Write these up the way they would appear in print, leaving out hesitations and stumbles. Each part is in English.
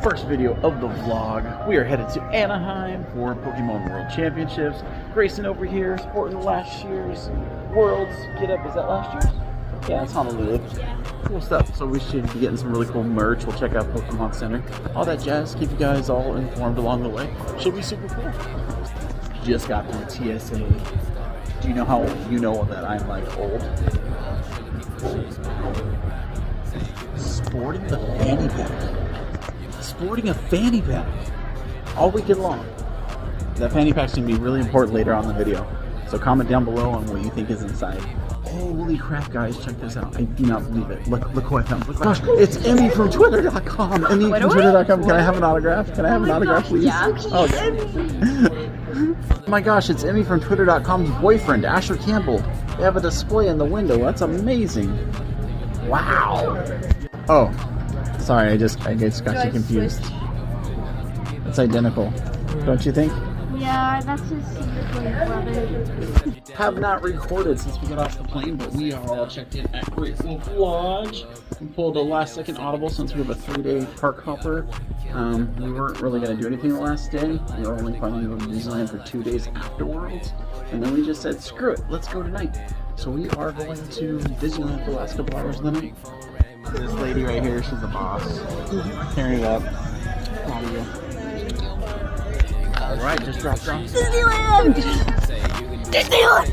first video of the vlog. We are headed to Anaheim for Pokémon World Championships. Grayson over here sporting last year's Worlds get up. Is that last year's? Yeah, it's Honolulu. Cool stuff. So we should be getting some really cool merch. We'll check out Pokemon Center. All that jazz. Keep you guys all informed along the way. Should be super cool. Just got through TSA. Do you know how you know that I'm like old? Sporting the fanny pack. Sporting a fanny pack. All weekend long. That fanny pack's gonna be really important later on in the video. So comment down below on what you think is inside. Holy crap, guys, check this out. I do not believe it. Look who I found. Look, gosh, it's Emmy from Twitter.com. Emmy from Twitter.com. Can I have an autograph? Can I have an autograph, please? Yeah. Oh, oh my gosh, it's Emmy from Twitter.com's boyfriend, Asher Campbell. They have a display in the window. That's amazing. Wow. Oh, sorry, I just got you confused. It's identical, don't you think? Yeah, that's his secret brother. Have not recorded since we got off the plane, but we are all checked in at Great Wolf Lodge. We pulled a last second audible since we have a 3-day park hopper. We weren't really going to do anything the last day. We were only planning to go to Disneyland for 2 days afterwards. And then we just said, screw it, let's go tonight. So we are going to Disneyland for the last couple hours of the night. This lady right here, she's the boss. Tearing it up. Proud of you. Alright, just dropped off. Disneyland! Disneyland!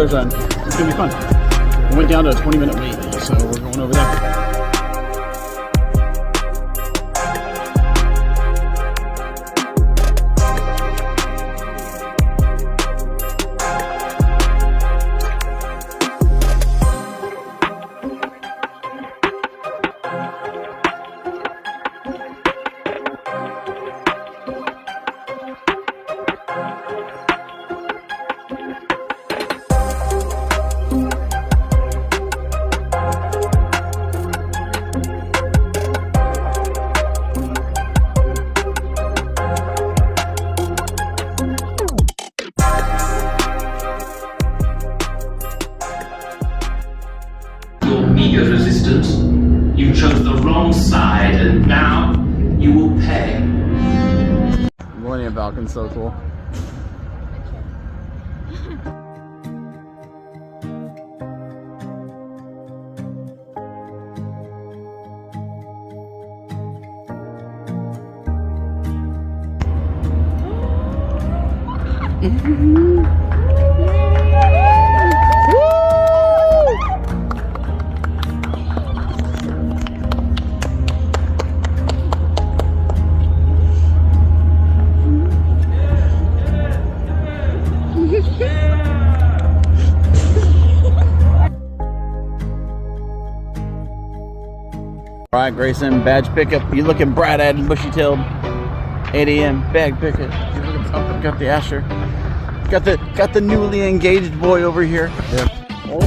It's gonna be fun. We went down to a 20-minute wait, so we're going over there. Media resistance. You chose the wrong side, and now you will pay. Millennium Falcon's so cool. Alright, Grayson, badge pickup. You looking bright-eyed and bushy-tailed. 8 a.m. bag pickup. You looking something. Got the Asher. Got the newly engaged boy over here. Yep. Oh.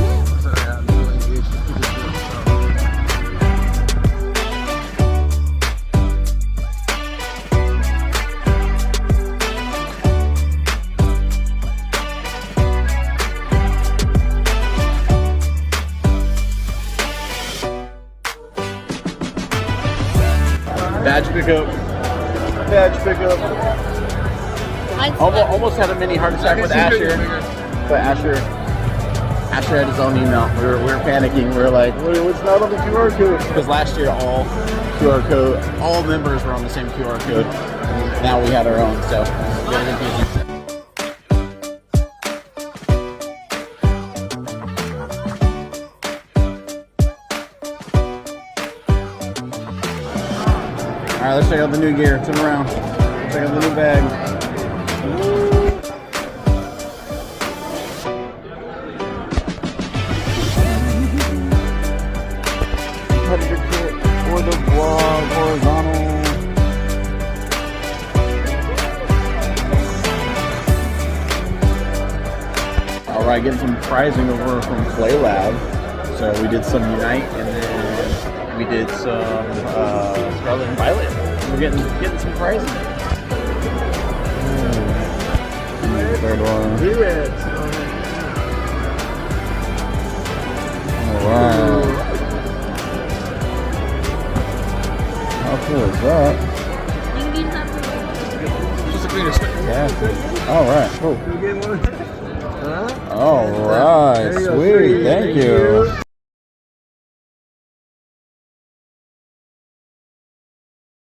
Badge pickup. Badge pickup. Almost had a mini heart attack with Asher. But Asher had his own email. We were panicking. We were like, it's not on the QR code. Because last year all members were on the same QR code. Now we had our own, so very confusing. Alright, let's check out the new gear. Turn around. Check out the new bag. right, getting some prizing over from Play Lab. So we did some Unite, and then we did some Scarlet and Violet. We're getting some prizing. Third one. Oh, wow. How cool is that? Just a cleaner stick. Yeah. All right. Cool. All right. Sweet. Thank you.